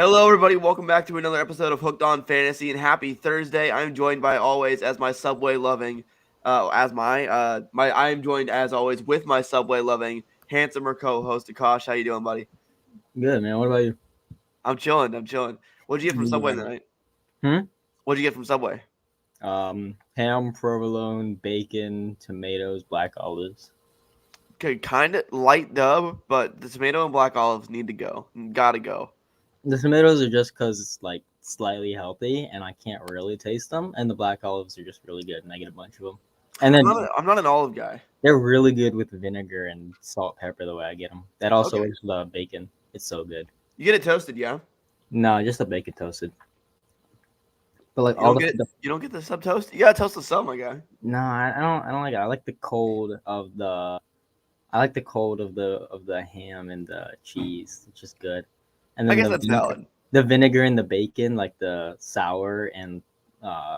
Hello, everybody. Welcome back to another episode of Hooked on Fantasy, and happy Thursday. I'm joined by always as my Subway loving, I am joined as always with my Subway loving, handsomer co-host Akash. How you doing, buddy? Good, man. What about you? I'm chilling. I'm chilling. What'd you get from Subway Yeah. tonight? Hmm? What'd you get from Subway? Ham, provolone, bacon, tomatoes, black olives. Okay, kind of light dub, but the tomato and black olives need to go. Gotta go. The tomatoes are just because it's like slightly healthy and I can't really taste them, and the black olives are just really good, and I get a bunch of them. And then I'm not an olive guy. they're really good with vinegar and salt, pepper. The way I get them, that also Okay, works with the bacon. It's so good. you get it toasted, yeah? No, just the bacon toasted. But like You all don't the, get the you don't get the sub toast. You gotta toast the sub, my guy. no, I don't like it. I like the cold of the. I like the cold of the ham and the cheese. It's just good. And I then guess that's valid. the vinegar and the bacon, like the sour and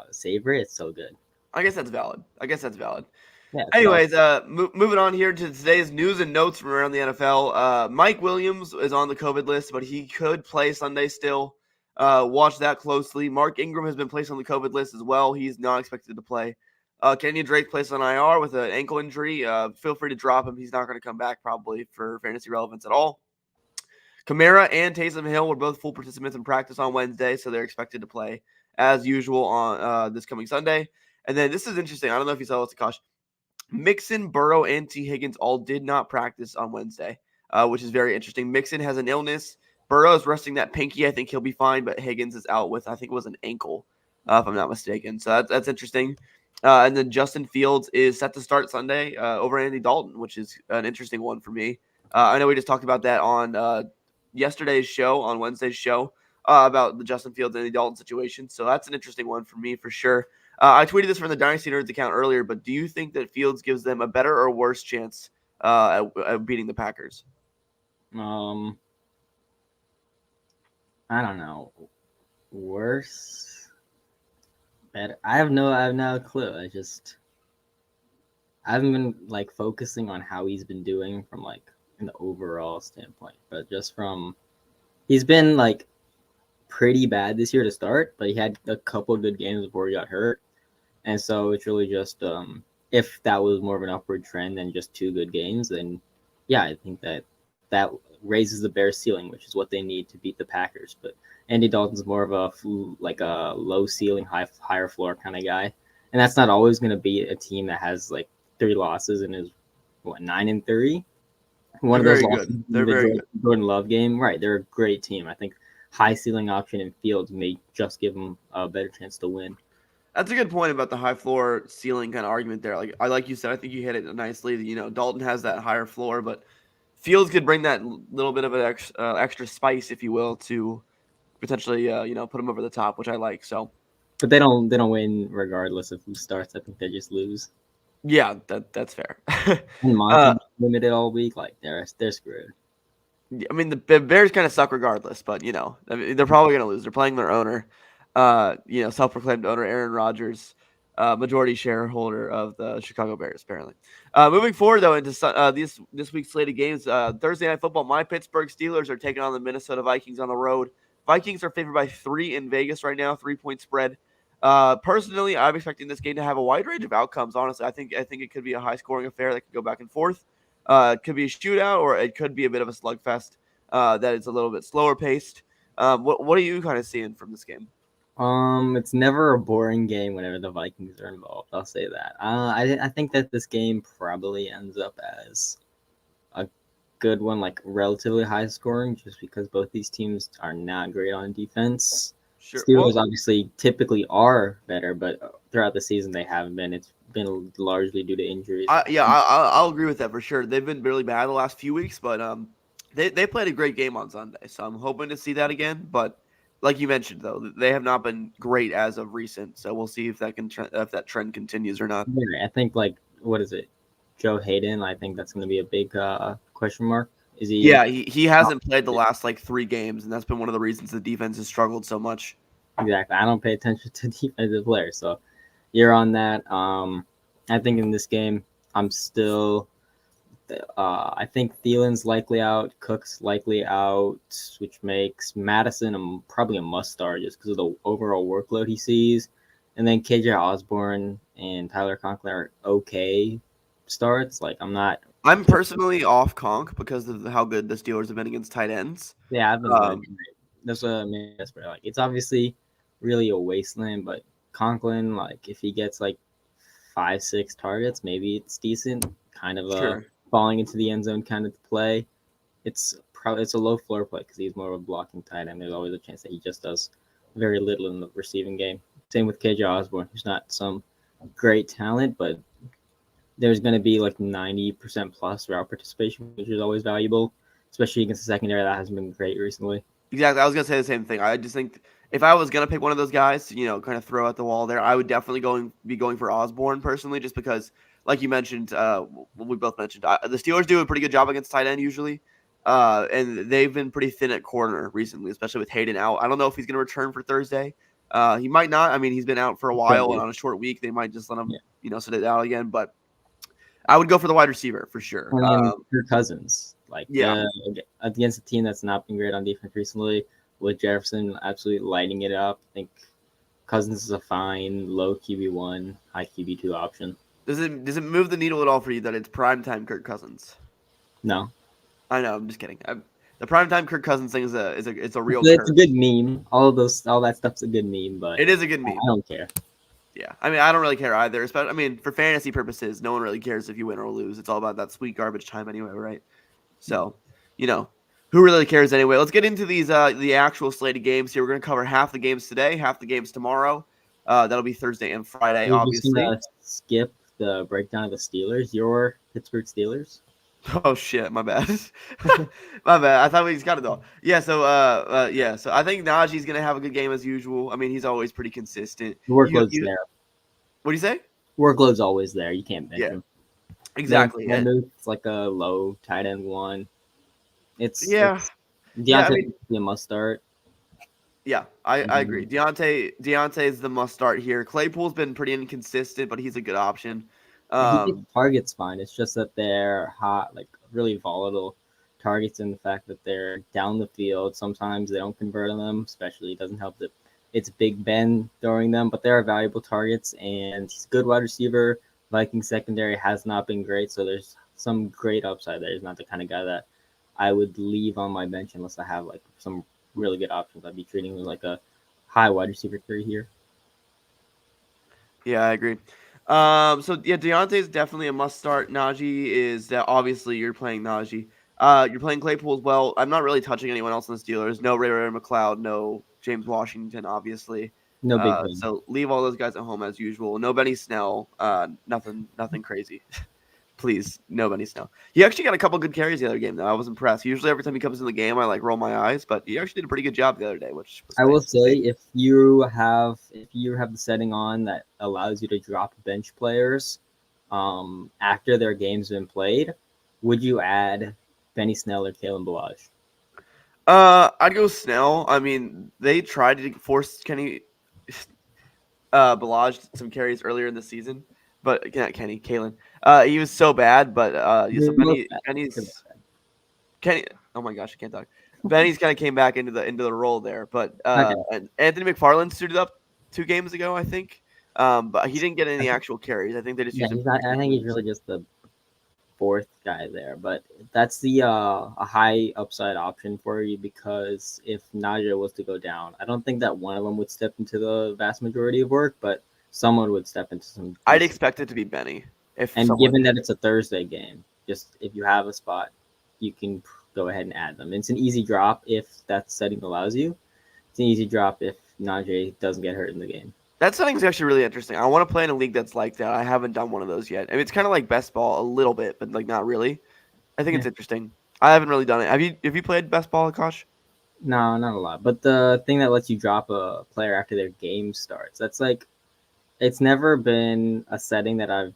savory, it's so good. I guess that's valid. I guess that's valid. Yeah, it's about Anyways, moving on here to today's news and notes from around the NFL. Mike Williams is on the COVID list, but he could play Sunday still. Watch that closely. Mark Ingram has been placed on the COVID list as well. He's not expected to play. Kenyon Drake placed on IR with an ankle injury. Feel free to drop him. He's not going to come back probably for fantasy relevance at all. Kamara and Taysom Hill were both full participants in practice on Wednesday, so they're expected to play as usual on this coming Sunday. And then this is interesting. I don't know if you saw this, Akash. Mixon, Burrow, and T. Higgins all did not practice on Wednesday, which is very interesting. Mixon has an illness. Burrow is resting that pinky. I think he'll be fine, but Higgins is out with, I think it was an ankle, if I'm not mistaken. So that's interesting. And then Justin Fields is set to start Sunday over Andy Dalton, which is an interesting one for me. I know we just talked about that on yesterday's show, on Wednesday's show, about the Justin Fields and Andy Dalton situation. So that's an interesting one for me for sure. I tweeted this from the Dynasty Nerds account earlier, but do you think that Fields gives them a better or worse chance at beating the Packers? um I don't know. Worse. Better. I have no clue. I haven't been like focusing on how he's been doing from like an overall standpoint, but just from he's been like pretty bad this year to start, but he had a couple of good games before he got hurt. And so it's really just if that was more of an upward trend than just two good games, then yeah, I think that raises the Bears' ceiling, which is what they need to beat the Packers. But Andy Dalton's more of a low ceiling, higher floor kind of guy, and that's not always going to be a team that has like 3 losses and is 9-3. One of They're those very losses good. They're in the very good. Jordan Love game, right? They're a great team. I think high ceiling option in Fields may just give them a better chance to win. That's a good point about the high floor ceiling kind of argument there. Like you said, I think you hit it nicely. You know, Dalton has that higher floor, but Fields could bring that little bit of an extra spice, if you will, to potentially put him over the top, which I like. So But they don't win regardless of who starts. I think they just lose. yeah, that's fair. And uh, Monty limited all week, like they're screwed. I mean, the Bears kind of suck regardless, but I mean, they're probably going to lose. They're playing their owner, self-proclaimed owner Aaron Rodgers, majority shareholder of the Chicago Bears, apparently. Moving forward though into this week's slate of games, Thursday Night Football, my Pittsburgh Steelers are taking on the Minnesota Vikings on the road. Vikings are favored by 3 in Vegas right now, 3-point spread. Personally, I'm expecting this game to have a wide range of outcomes. Honestly, I think it could be a high-scoring affair that could go back and forth. It could be a shootout, or it could be a bit of a slugfest that is a little bit slower paced. What are you kind of seeing from this game? It's never a boring game whenever the Vikings are involved. I'll say that. I think that this game probably ends up as a good one, like relatively high scoring, just because both these teams are not great on defense. Sure. Steelers Well, obviously typically are better, but throughout the season they haven't been. It's been largely due to injuries. I'll agree with that for sure. They've been really bad the last few weeks, but they played a great game on Sunday, so I'm hoping to see that again. But like you mentioned, though, they have not been great as of recent. So we'll see if that trend continues or not. Yeah, I think like what is it, Joe Hayden? I think that's going to be a big question mark. Is he? Yeah, he hasn't played the last like 3 games, and that's been one of the reasons the defense has struggled so much. Exactly. I don't pay attention to defensive players, so you're on that. I think in this game, I'm still I think Thielen's likely out, Cook's likely out, which makes Madison probably a must start just because of the overall workload he sees. And then KJ Osborne and Tyler Conklin are okay starts. Like I'm personally off Conk because of how good the Steelers have been against tight ends. I've been Um, good. That's what I mean. Like it's obviously really a wasteland, but Conklin, like if he gets like 5-6 targets, maybe it's decent. Kind of sure. falling into the end zone kind of play. It's a low floor play because he's more of a blocking tight end. There's always a chance that he just does very little in the receiving game. Same with KJ Osborne, who's not some great talent, but there's going to be like 90% plus route participation, which is always valuable, especially against a secondary that hasn't been great recently. Exactly. I was gonna say the same thing. I just think if I was gonna pick one of those guys to, kind of throw at the wall there, I would definitely be going for Osborne personally, just because, like you mentioned, we both mentioned, the Steelers do a pretty good job against tight end usually, and they've been pretty thin at corner recently, especially with Hayden out. I don't know if he's gonna return for Thursday. He might not. I mean, he's been out for a while, and on a short week, they might just let him, sit it out again. But I would go for the wide receiver for sure. And then Kirk Cousins, Yeah. Against a team that's not been great on defense recently, with Jefferson absolutely lighting it up. I think Cousins is a fine low QB1, high QB2 option. Does it move the needle at all for you that it's primetime Kirk Cousins? No, I know. I'm just kidding. The primetime Kirk Cousins thing is a real. it's a good meme. All that stuff's a good meme, but it is a good meme. I don't care. Yeah, I mean, I don't really care either. Especially, I mean, for fantasy purposes, no one really cares if you win or lose. It's all about that sweet garbage time anyway, right? So, who really cares anyway? Let's get into these the actual slated games here. We're gonna cover half the games today, half the games tomorrow. That'll be Thursday and Friday, We're obviously. just gonna skip the breakdown of the Steelers. Your Pittsburgh Steelers. Oh shit, my bad. My bad. I thought we just got it though. Yeah, so so I think Najee's gonna have a good game as usual. I mean, he's always pretty consistent. The workload's there. What do you say? Workload's always there. You can't bench him. Exactly. It's like a low tight end one. Deontay be a must start. Yeah, I agree. Deontay is the must start here. Claypool's been pretty inconsistent, but he's a good option. Target's fine. It's just that they're hot, like really volatile targets, and the fact that they're down the field. Sometimes they don't convert on them, especially it doesn't help that it's Big Ben throwing them, but they are valuable targets, and he's a good wide receiver. Vikings secondary has not been great, so there's some great upside there. He's not the kind of guy that I would leave on my bench unless I have like some really good options. I'd be treating him like a high wide receiver 3 here. Yeah, I agree. Deontay is definitely a must start. Najee is that obviously you're playing Najee. You're playing Claypool as well. I'm not really touching anyone else in the Steelers. No Ray McLeod, no James Washington, obviously. No Big Ben. So leave all those guys at home as usual. No Benny Snell. Nothing crazy. Please, no Benny Snell. He actually got a couple good carries the other game, though. I was impressed. Usually, every time he comes in the game, I roll my eyes, but he actually did a pretty good job the other day. Which was I will say, if you have the setting on that allows you to drop bench players, after their game's been played, would you add Benny Snell or Kalen Ballage? I'd go Snell. I mean, they tried to force Kenny Ballage some carries earlier in the season, but Kalen. He was so bad, but Kenny. Oh my gosh, I can't talk. Benny's kind of came back into the role there, but and Anthony McFarland suited up 2 games ago, I think. But he didn't get any actual carries. I think they just used him. I think he's really just the 4th guy there, but that's the a high upside option for you, because if Najee was to go down, I don't think that one of them would step into the vast majority of work, but someone would step into some. I'd expect it to be Benny. Given that it's a Thursday game, just if you have a spot, you can go ahead and add them. It's an easy drop if that setting allows you. It's an easy drop if Najee doesn't get hurt in the game. That setting's actually really interesting. I want to play in a league that's like that. I haven't done one of those yet. I mean, it's kind of like best ball a little bit, but not really. I think it's interesting. I haven't really done it. Have you played best ball, Akash? No, not a lot. But the thing that lets you drop a player after their game starts, that's it's never been a setting that I've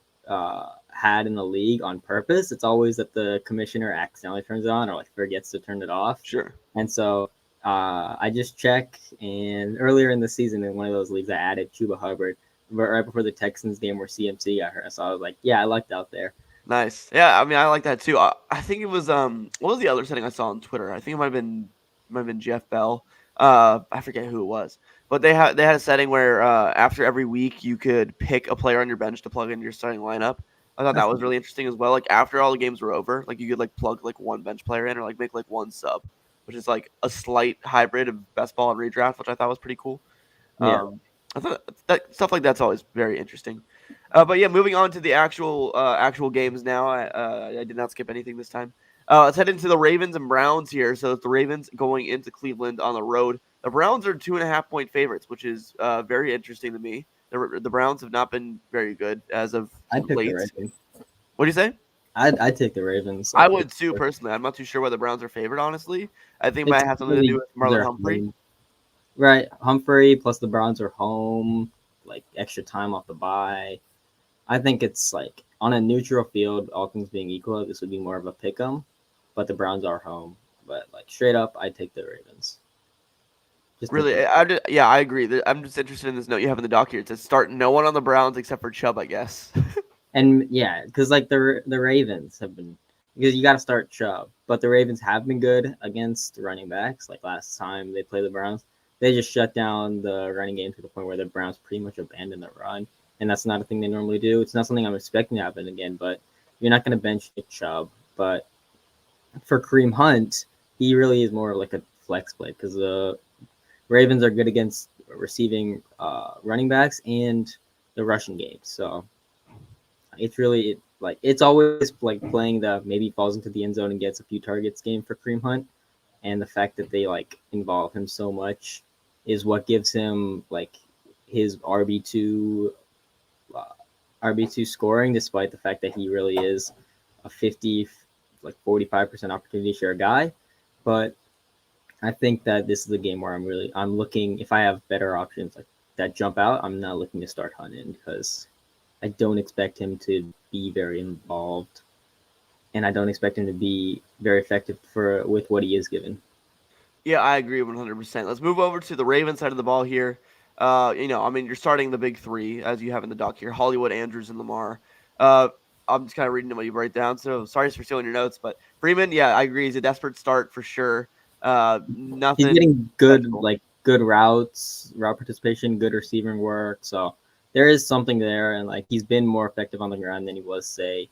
had in the league on purpose. It's always that the commissioner accidentally turns it on or forgets to turn it off. Sure. And so I just check, and earlier in the season in one of those leagues, I added Chuba Hubbard right before the Texans game where CMC got hurt. So I was like, yeah, I lucked out there. Nice. Yeah, I mean, I like that too. I think it was what was the other setting I saw on Twitter? I think it might have been Jeff Bell. I forget who it was, but they had a setting where after every week you could pick a player on your bench to plug into your starting lineup. I thought that That's was really interesting as well. Like after all the games were over, like you could like plug like one bench player in or like make like one sub, which is like a slight hybrid of best ball and redraft, which I thought was pretty cool. yeah. I thought that stuff like that's always very interesting. But yeah, moving on to the actual games now. I did not skip anything this time. Let's head into the Ravens and Browns here. So it's the Ravens going into Cleveland on the road. The Browns are 2.5 point favorites, which is very interesting to me. The Browns have not been very good as of I'd pick the late. Ravens. What do you say? I'd take the Ravens. I Like would too personally. I'm not too sure why the Browns are favored. Honestly, I think it it's might have something to do really with Marlon their Humphrey. home. Right, Humphrey plus the Browns are home, like extra time off the bye. I think it's like on a neutral field, all things being equal, this would be more of a pick 'em, but the Browns are home. But like straight up, I take the Ravens. Just Really, because, yeah, I agree. I'm just interested in this note you have in the doc here. It says start no one on the Browns except for Chubb, I guess. and yeah, because like the Ravens have been because you got to start Chubb, but the Ravens have been good against running backs. Like last time they played the Browns, they just shut down the running game to the point where the Browns pretty much abandoned the run, and that's not a thing they normally do. It's not something I'm expecting to happen again. But you're not going to bench Nick Chubb, but for Kareem Hunt, he really is more like a flex play because the Ravens are good against receiving running backs and the rushing game. So it's really like it's always like playing the maybe falls into the end zone and gets a few targets game for Kareem Hunt, and the fact that they like involve him so much is what gives him like his RB2 scoring, despite the fact that he really is a 50 like 45% opportunity share guy. But I think that this is a game where I'm looking if I have better options like that jump out. I'm not looking to start Hunt in because I don't expect him to be very involved, and I don't expect him to be very effective for with what he is given. Yeah, I agree 100%. Let's move over to the Ravens side of the ball here. I mean, you're starting the big three as you have in the doc here: Hollywood, Andrews, and Lamar. Uh, I'm just kind of reading what you write down, so sorry for stealing your notes. But Freeman, yeah, I agree. He's a desperate start for sure. He's Nothing getting good special. like good route participation, good receiving work. So there is something there, and like he's been more effective on the ground than he was say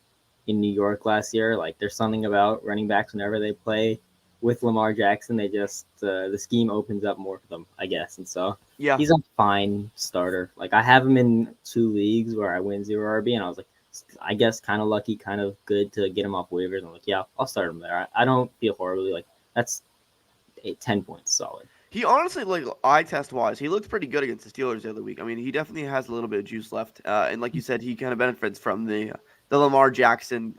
in New York last year. Like there's something about running backs whenever they play with Lamar Jackson, they just the scheme opens up more for them, I guess. And so Yeah, he's a fine starter. Like I have him in 2 leagues where I win 0 RB, and I was like, I guess kind of lucky, kind of good to get him off waivers. I'm like, yeah, I'll start him there. I don't feel horribly like that's 10 points solid. he honestly, like eye test wise, he looked pretty good against the Steelers the other week. I mean, he definitely has a little bit of juice left, and like you said, he kind of benefits from the Lamar Jackson,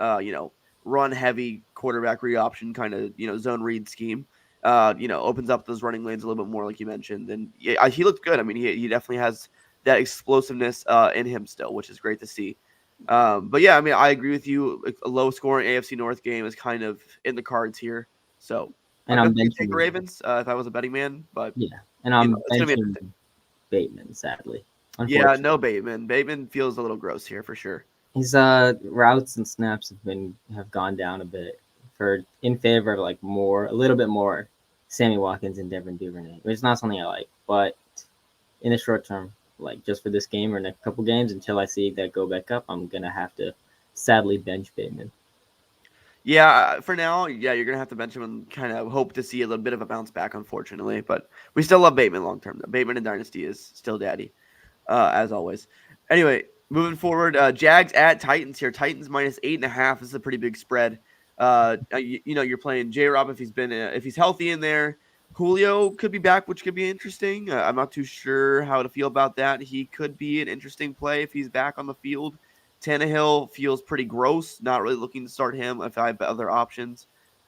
run heavy quarterback read option kind of zone read scheme. Opens up those running lanes a little bit more, like you mentioned, and yeah, he looked good. I mean, he definitely has that explosiveness in him still, which is great to see. But yeah, I mean, I agree with you. A low scoring AFC North game is kind of in the cards here. So And I'm I'm definitely take the benching, Ravens if I was a betting man, but yeah, and I'm it's gonna be benching interesting. Bateman. Sadly, Yeah, unfortunately, no Bateman. Bateman feels a little gross here for sure. his routes and snaps have gone down a bit for in favor of like a little bit more Sammy Watkins and Devin Duvernay, which is not something I like. But in the short term, like just for this game or next couple games until I see that go back up, I'm gonna have to sadly bench Bateman. Yeah, for now, yeah, you're gonna have to bench him and kind of hope to see a little bit of a bounce back, unfortunately. But we still love Bateman long term. Bateman in Dynasty is still daddy, as always. Anyway, moving forward, Jags at Titans here. Titans -8.5. This is a pretty big spread. You're playing J. Rob if he's healthy in there. Julio could be back, which could be interesting. I'm not too sure how to feel about that. He could be an interesting play if he's back on the field. Tannehill feels pretty gross. Not really looking to start him if I have other options.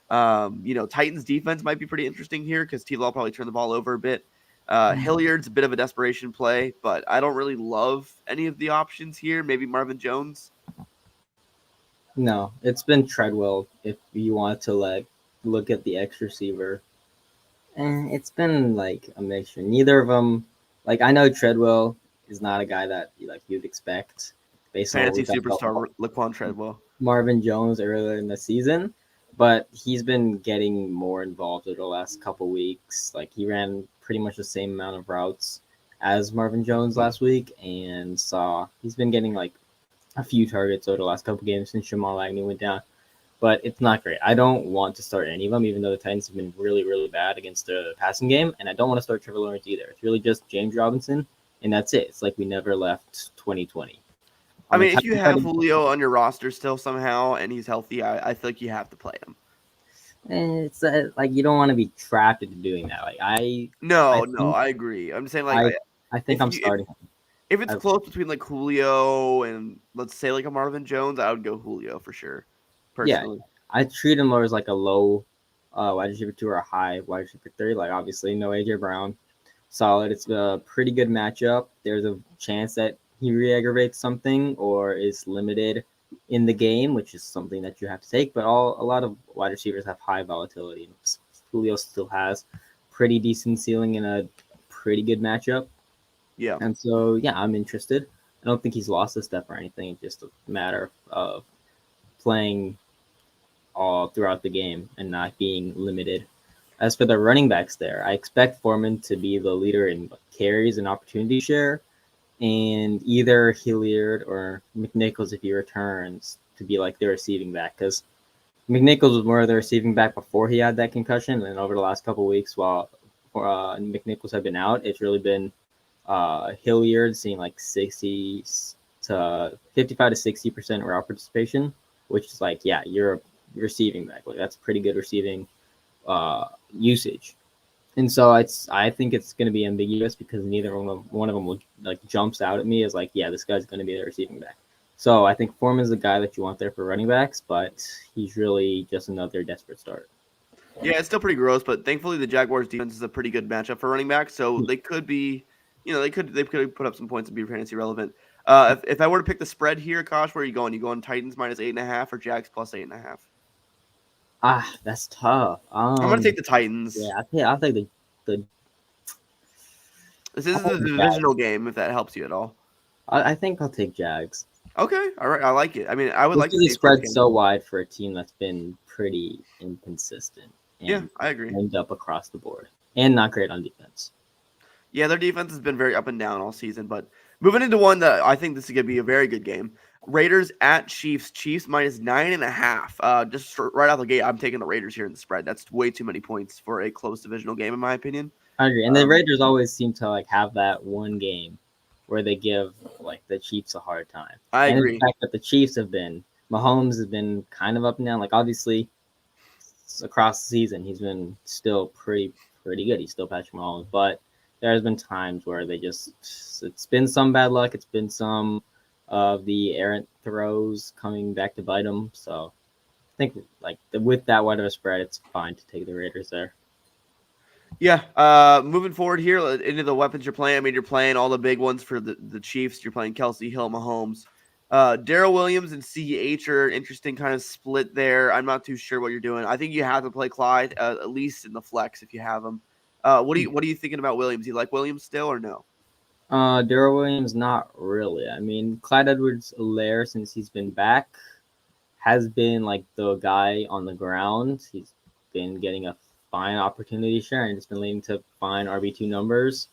Titans defense might be pretty interesting here because T. Law will probably turn the ball over a bit. Hilliard's a bit of a desperation play, but I don't really love any of the options here. Maybe Marvin Jones. No, it's been Treadwell. If you want to like look at the X receiver, it's been like a mixture. Neither of them, like I know Treadwell is not a guy that like you'd expect based on what Fantasy we talked about. superstar Laquan Treadwell. Marvin Jones earlier in the season, but he's been getting more involved over the last couple weeks. Like he ran pretty much the same amount of routes as Marvin Jones last week, and saw he's been getting like a few targets over the last couple games since Jamal Agnew went down. But it's not great. I don't want to start any of them, even though the Titans have been really, really bad against the passing game, and I don't want to start Trevor Lawrence either. It's really just James Robinson, and that's it. It's like we never left 2020. I On the mean, if you Titans have side, Julio on your roster still somehow and he's healthy, I feel like you have to play him. it's like you don't want to be trapped into doing that. Like I No, think I agree. I'm saying like I think if I'm you starting him. if it's I, close between like Julio and let's say like a Marvin Jones, I would go Julio for sure. yeah, Personally. I treat him more as like a low wide receiver 2 or a high wide receiver 3. Like obviously no AJ Brown, solid. It's a pretty good matchup. There's a chance that he re-aggravates something or is limited in the game, which is something that you have to take. But a lot of wide receivers have high volatility. Julio still has pretty decent ceiling in a pretty good matchup. Yeah. And so, yeah, I'm interested. I don't think he's lost a step or anything. It's just a matter of playing all throughout the game and not being limited. As for the running backs there, I expect Foreman to be the leader in carries and opportunity share, and either Hilliard or McNichols, if he returns, to be like the receiving back. Because McNichols was more of the receiving back before he had that concussion, and over the last couple of weeks, while McNichols had been out, it's really been Hilliard seeing like 60 to 55 to 60% route participation, which is like, yeah, you're a receiving back. Like that's pretty good receiving usage. And so I think it's going to be ambiguous because neither one of them will like jumps out at me as like, yeah, this guy's going to be the receiving back. So I think Foreman's the guy that you want there for running backs, but he's really just another desperate start. Yeah, it's still pretty gross, but thankfully the Jaguars defense is a pretty good matchup for running back, so they could be, they could put up some points and be fantasy relevant. If I were to pick the spread here, Kosh, where are you going? You going Titans minus 8.5 or Jags plus 8.5? That's tough. I'm gonna take the Titans. Yeah, I'll take the This is the divisional game, if that helps you at all. I think I'll take Jags. Okay, all right, I like it. I mean, I would like to see see spread so wide for a team that's been pretty inconsistent. And yeah, I agree. End up across the board and not great on defense. Yeah, their defense has been very up and down all season. But moving into one that I think this is going to be a very good game. Raiders at Chiefs. Chiefs minus 9.5. Just right out the gate, I'm taking the Raiders here in the spread. That's way too many points for a close divisional game, in my opinion. I agree. And the Raiders always seem to like have that one game where they give like the Chiefs a hard time. I agree. The fact that the Chiefs have been, Mahomes has been kind of up and down. Like obviously across the season, he's been still pretty good. He's still Patrick Mahomes, but there's been times where it's been some bad luck. It's been some of the errant throws coming back to bite them. So I think with that wide of a spread, it's fine to take the Raiders there. Yeah. Moving forward here into the weapons you're playing. I mean, you're playing all the big ones for the Chiefs. You're playing Kelsey, Hill, Mahomes. Darrell Williams and CH are an interesting kind of split there. I'm not too sure what you're doing. I think you have to play Clyde at least in the flex if you have him. What are you thinking about Williams? You like Williams still or no? Darrell Williams, not really. I mean, Clyde Edwards-Helaire, since he's been back, has been like the guy on the ground. He's been getting a fine opportunity share and it's been leading to fine RB2 numbers.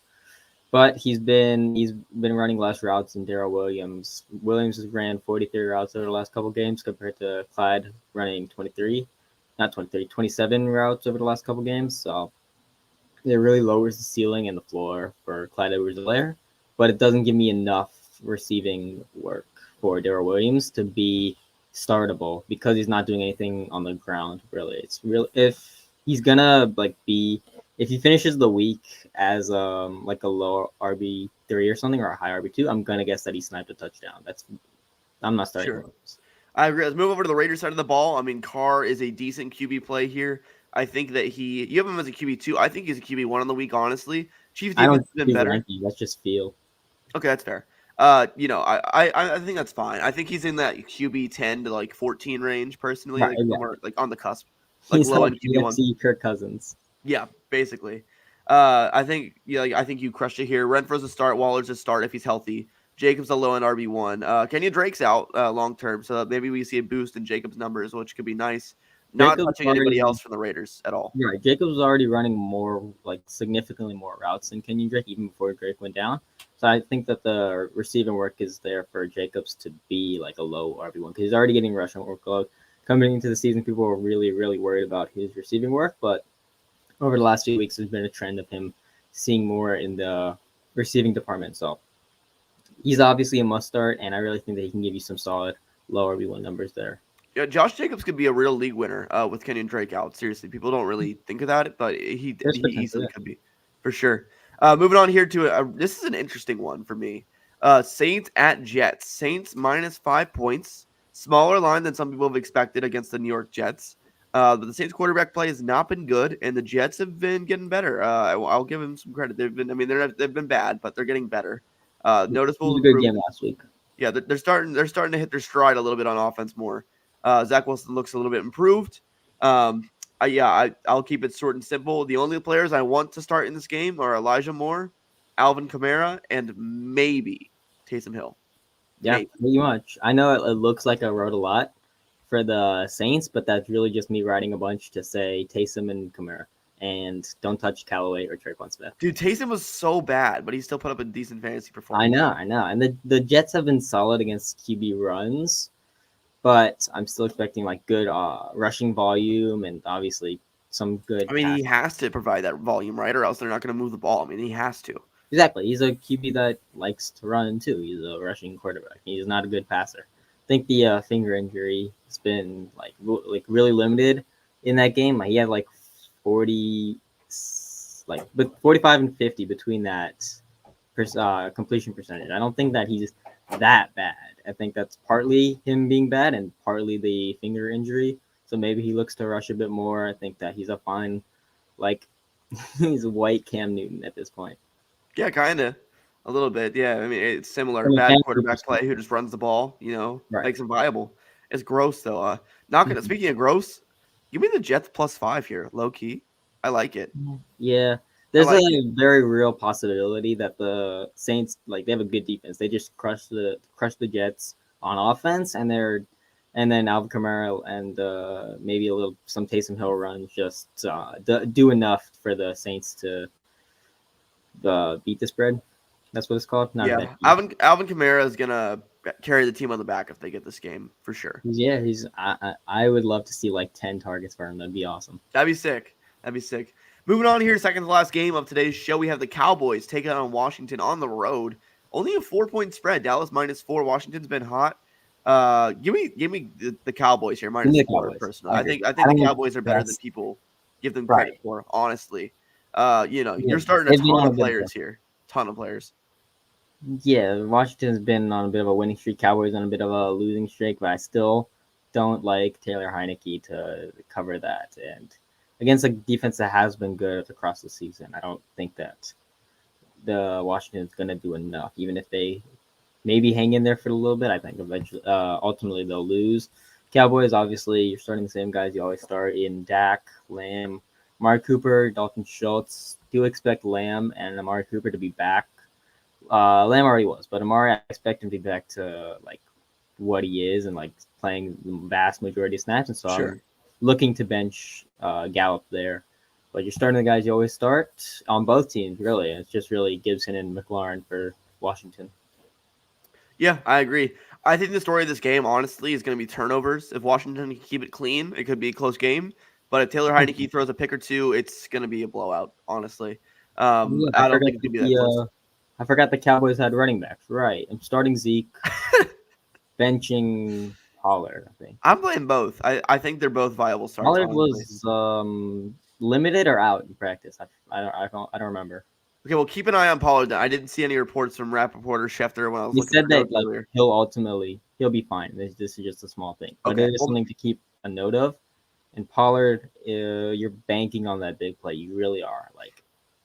But he's been running less routes than Darrell Williams. Williams has ran 43 routes over the last couple games compared to Clyde running 27 routes over the last couple games. So it really lowers the ceiling and the floor for Clyde Edwards-Helaire, but it doesn't give me enough receiving work for Darrell Williams to be startable because he's not doing anything on the ground. Really, it's real if he's gonna if he finishes the week as like a low RB3 or something or a high RB2, I'm gonna guess that he sniped a touchdown. I'm not starting. Sure. I agree. Let's move over to the Raiders side of the ball. I mean, Carr is a decent QB play here. I think that you have him as a QB2. I think he's a QB1 on the week, honestly. Chiefs defense has been better. Ranking. That's just feel. Okay, that's fair. I think that's fine. I think he's in that QB10 to like 14 range personally, right, somewhere like on the cusp, like he's low like end QB1. Kirk Cousins. Yeah, basically. I think you crushed it here. Renfro's a start. Waller's a start if he's healthy. Jacobs a low end RB1. Kenyon Drake's out long term, so maybe we see a boost in Jacobs' numbers, which could be nice. Not Jacobs touching anybody already else from the Raiders at all. Right. Jacobs was already running more, like significantly more routes than Kenyon Drake, even before Drake went down. So I think that the receiving work is there for Jacobs to be like a low RB1 because he's already getting rushing workload. Coming into the season, people were really, really worried about his receiving work, but over the last few weeks, there's been a trend of him seeing more in the receiving department. So he's obviously a must start, and I really think that he can give you some solid low RB1 numbers there. Yeah, Josh Jacobs could be a real league winner with Kenyon Drake out. Seriously, people don't really think about it, but he There's potential, easily yeah. could be for sure. Moving on here to this is an interesting one for me. Saints at Jets. Saints minus 5 points. Smaller line than some people have expected against the New York Jets. But the Saints quarterback play has not been good, and the Jets have been getting better. I'll give them some credit. They've been bad, but they're getting better. It Noticeable was a good game improvement. last week. Yeah, they're starting to hit their stride a little bit on offense more. Zach Wilson looks a little bit improved. I'll keep it short and simple. The only players I want to start in this game are Elijah Moore, Alvin Kamara, and maybe Taysom Hill. Yeah, Maybe. pretty much. I know it looks like I wrote a lot for the Saints, but that's really just me writing a bunch to say Taysom and Kamara. And don't touch Callaway or Tre'Quan Smith. Dude, Taysom was so bad, but he still put up a decent fantasy performance. I know. And the Jets have been solid against QB runs, but I'm still expecting like good rushing volume and obviously some good. I mean, he pass. has to provide that volume, right? Or else they're not going to move the ball. I mean, he has to. Exactly. He's a QB that likes to run too. He's a rushing quarterback. He's not a good passer. I think the finger injury has been like really limited in that game. He had like 40, but 45 and 50 between that completion percentage. I don't think that he's that bad. I think that's partly him being bad and partly the finger injury. So maybe he looks to rush a bit more. I think that he's a fine, like he's a white Cam Newton at this point. Yeah, kind of. A little bit, yeah. I mean, it's similar. From a Bad fantasy quarterback play perspective. who just runs the ball, Right. makes him viable. It's gross though. Not gonna. Mhm. Speaking of gross, give me the Jets +5 here, low key. I like it. Yeah, there's like a very real possibility that the Saints they have a good defense. They just crush the Jets on offense, and then Alvin Kamara and maybe some Taysom Hill runs just do enough for the Saints to beat the spread. That's what it's called. Not Yeah, Alvin Kamara is gonna carry the team on the back if they get this game for sure. Yeah, I would love to see like 10 targets for him. That'd be awesome. That'd be sick. Moving on here, second to last game of today's show, we have the Cowboys taking on Washington on the road. Only a 4-point spread. Dallas -4. Washington's been hot. Give me the Cowboys here -4. Personally, I think the Cowboys are better than people give them credit for. Honestly, you're starting a ton of players here. Ton of players. Yeah, Washington's been on a bit of a winning streak. Cowboys on a bit of a losing streak, but I still don't like Taylor Heineke to cover that. And against a defense that has been good across the season, I don't think that the Washington is going to do enough. Even if they maybe hang in there for a little bit, I think eventually, ultimately they'll lose. Cowboys, obviously, you're starting the same guys you always start in Dak, Lamb, Amari Cooper, Dalton Schultz. Do expect Lamb and Amari Cooper to be back. Lamb already was, but Amari, I expect him to be back to like what he is and like playing the vast majority of snaps. And so I'm looking to bench Gallup there. But you're starting the guys you always start on both teams, really. It's just really Gibson and McLaurin for Washington. Yeah, I agree. I think the story of this game, honestly, is going to be turnovers. If Washington can keep it clean, it could be a close game. But if Taylor Heineke throws a pick or two, it's going to be a blowout, honestly. I don't think it's going to be that close. I forgot the Cowboys had running backs. Right. I'm starting Zeke, benching Pollard, I think. I'm playing both. I think they're both viable starts. Pollard was limited or out in practice. I don't remember. Okay, well, keep an eye on Pollard. I didn't see any reports from Rappaport or Schefter when I was He looking said that earlier. he'll be fine. This is just a small thing. But it is something to keep a note of. And Pollard, you're banking on that big play. You really are.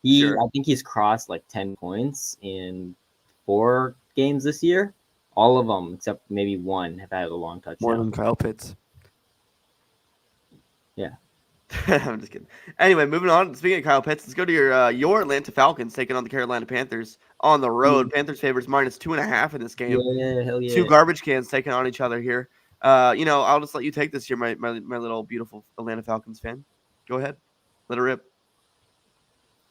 I think he's crossed 10 points in 4 games this year. All of them, except maybe one, have had a long touchdown. More than Kyle Pitts. Yeah. I'm just kidding. Anyway, moving on. Speaking of Kyle Pitts, let's go to your Atlanta Falcons taking on the Carolina Panthers on the road. Panthers favorites -2.5 in this game. Yeah, hell yeah. Two garbage cans taking on each other here. I'll just let you take this here, my little beautiful Atlanta Falcons fan. Go ahead, let it rip.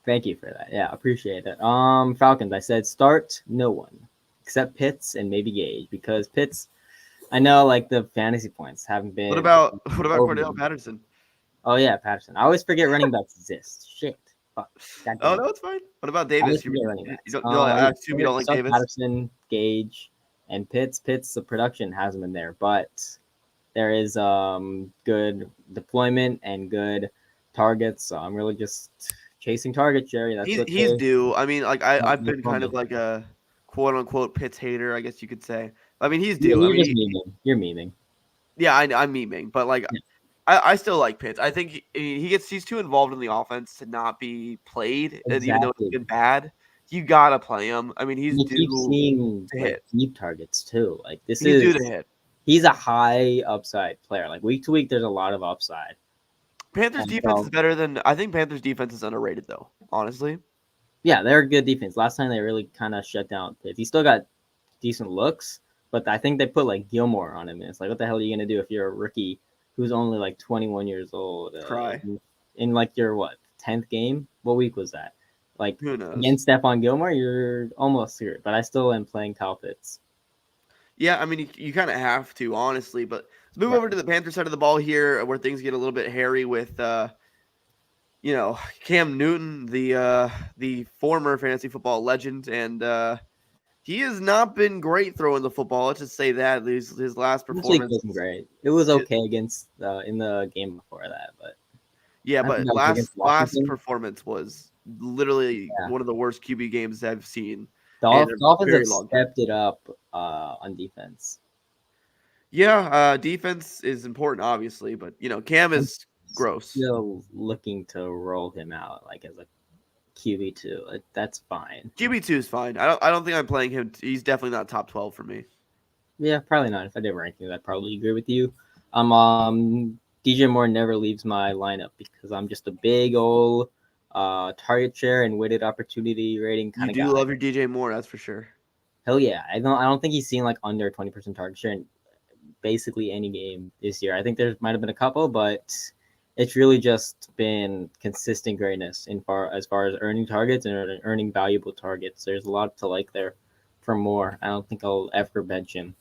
Thank you for that. Yeah, appreciate it. Falcons. I said start no one except Pitts and maybe Gage because Pitts. I know like the fantasy points haven't been. What about over. Cordell Patterson? Oh yeah, Patterson. I always forget running backs exist. Shit. Fuck. Oh no, it's fine. What about I Davis? always You forget running backs. I assume you don't like Davis. Patterson, Gage, and Pitts. Pitts, the production hasn't been there, but there is good deployment and good targets. So I'm really just chasing targets, Jerry. That's he's due. I mean, like I've no been kind of problem. like a quote unquote Pitts hater, I guess you could say. I mean, he's You're due. I just mean, memeing. You're memeing. yeah, I'm memeing, but like Yeah. I still like Pitts. I think he's too involved in the offense to not be played, and even though Exactly. it's been bad. You gotta play him. I mean, he's You due keep seeing to like hit. deep targets too. Like this He's due is to hit. he's a high upside player. Like week to week, there's a lot of upside. Panthers And defense so- is better than I think Panthers defense is underrated though, honestly. Yeah, they're a good defense. Last time they really kind of shut down Pitts. He still got decent looks, but I think they put like Gilmore on him. And it's like, what the hell are you gonna do if you're a rookie who's only like 21 years old? Cry. In like your 10th game? What week was that? Like Who knows? against Stephon Gilmore, you're almost here. But I still am playing Kyle Pitts. Yeah, I mean, you kind of have to, honestly. But let's move Right. over to the Panther side of the ball here, where things get a little bit hairy with, Cam Newton, the former fantasy football legend, and he has not been great throwing the football. Let's just say that his last This week performance. wasn't great. It was okay against in the game before that, but Yeah, I but think that was against last Washington. performance was literally Yeah. one of the worst QB games I've seen. the in a Dolphins very have long time. stepped it up on defense. Yeah, defense is important, obviously, but Cam is gross. Still looking to roll him out like as a QB2. Like, that's fine. QB2 is fine. I don't think I'm playing him. He's definitely not top 12 for me. Yeah, probably not. If I did rankings, I'd probably agree with you. DJ Moore never leaves my lineup because I'm just a big old target share and weighted opportunity rating kind You of do guy. love your DJ Moore, that's for sure. Hell yeah. I don't think he's seen like under 20% target share in basically any game this year. I think there might have been a couple, but it's really just been consistent greatness as far as earning targets and earning valuable targets. There's a lot to like there for Moore. I don't think I'll ever bench him.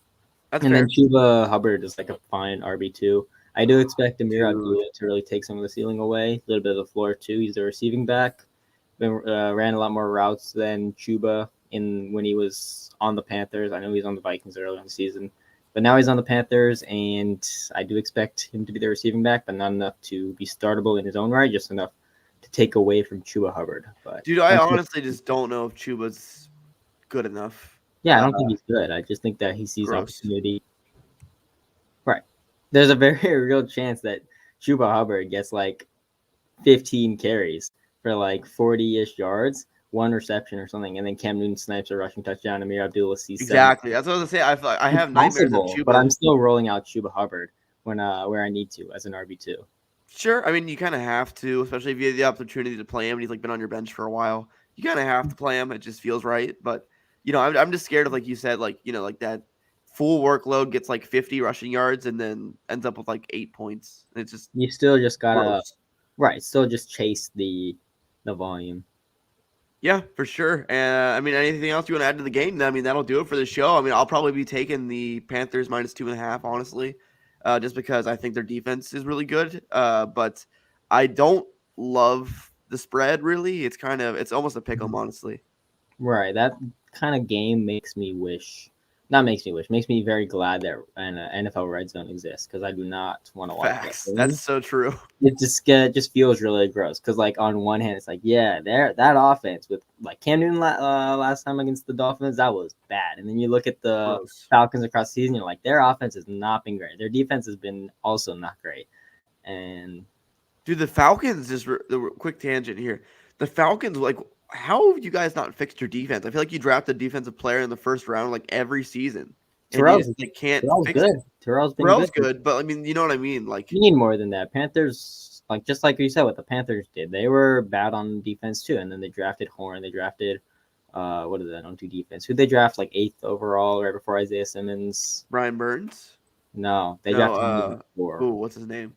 That's And fair. then Chuba Hubbard is like a fine RB2. I do expect Amir Dude. Abdullah to really take some of the ceiling away, a little bit of the floor too. He's a receiving back. Ran a lot more routes than Chuba when he was on the Panthers. I know he's on the Vikings early in the season, but now he's on the Panthers, and I do expect him to be the receiving back, but not enough to be startable in his own right, just enough to take away from Chuba Hubbard. But Dude, I honestly just don't know if Chuba's good enough. yeah, I don't think he's good. I just think that he sees Gross. opportunity. Right. There's a very real chance that Chuba Hubbard gets like 15 carries for like 40-ish yards, one reception or something, and then Cam Newton snipes a rushing touchdown. Amir Abdullah sees Exactly. That's what I was gonna say. I feel like I have nightmares of Chuba. but I'm still rolling out Chuba Hubbard where I need to as an RB2. Sure. I mean, you kind of have to, especially if you have the opportunity to play him. And he's like been on your bench for a while. You kind of have to play him. It just feels right. But I'm just scared of, like you said, like that full workload gets like 50 rushing yards and then ends up with like 8 points. It's just You still just gotta gross. still just chase the volume. Yeah, for sure. I mean, anything else you want to add to the game? I mean, that'll do it for the show. I mean, I'll probably be taking the Panthers -2.5, honestly, just because I think their defense is really good. But I don't love the spread, really. It's almost a pick 'em, honestly. Right. That kind of game makes me very glad that an NFL Red Zone exists because I do not want to watch Facts. that game. That's so true. It just feels really gross because like on one hand it's like that offense with like Cam Newton last time against the Dolphins, that was bad, and then you look at the Gross. Falcons across the season, you're like their offense has not been great, their defense has been also not great, and Dude, the Falcons, the quick tangent here. The Falcons, like, how have you guys not fixed your defense? I feel like you draft a defensive player in the first round like every season. And you Terrell's just, like, can't good. fix it. Terrell's been Terrell's good. good, but I mean, you know what I mean? Like, You need more than that. Panthers, like just like you said, what the Panthers did, they were bad on defense too, and then they drafted Horn, they drafted what is that on 2 defense? Who they draft like 8th overall right before Isaiah Simmons? Brian Burns. No, they No, drafted him before. what's his name?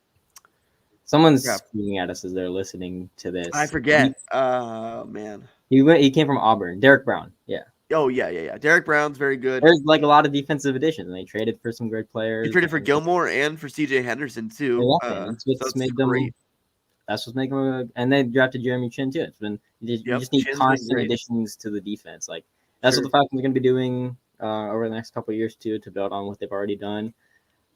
Someone's Crap. screaming at us as they're listening to this. I forget. Man. He came from Auburn. Derek Brown. Yeah. Oh yeah. Derek Brown's very good. There's like a lot of defensive additions, and they traded for some great players. He traded for Gilmore and for CJ Henderson too. That's So what's that's made great. them. That's what's making them. And they drafted Jeremy Chin too. It's been you just need Chin's been constant great. additions to the defense. Like that's what the Falcons are going to be doing over the next couple of years too, to build on what they've already done.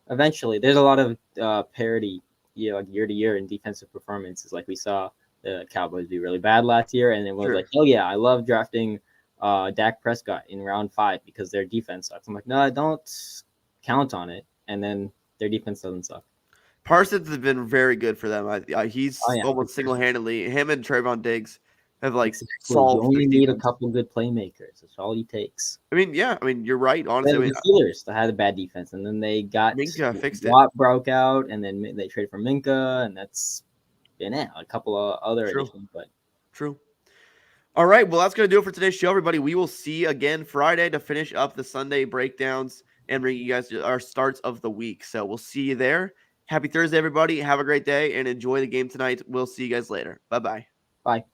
Eventually, there's a lot of parity, like year to year in defensive performances. Like we saw the Cowboys be really bad last year, and it was like, oh yeah, I love drafting Dak Prescott in round 5 because their defense sucks. I'm like, no, I don't count on it, and then their defense doesn't suck. Parsons has been very good for them. He's almost single-handedly. Him and Trayvon Diggs have solved. You only need a couple good playmakers. That's all he takes. I mean, you're right. Honestly, the Steelers that had a bad defense, and then they got Minka fixed it. Watt broke out, and then they traded for Minka, and that's been it. A couple of other additions, but true. All right, well, that's going to do it for today's show, everybody. We will see you again Friday to finish up the Sunday breakdowns and bring you guys our starts of the week. So we'll see you there. Happy Thursday, everybody. Have a great day and enjoy the game tonight. We'll see you guys later. Bye-bye. Bye.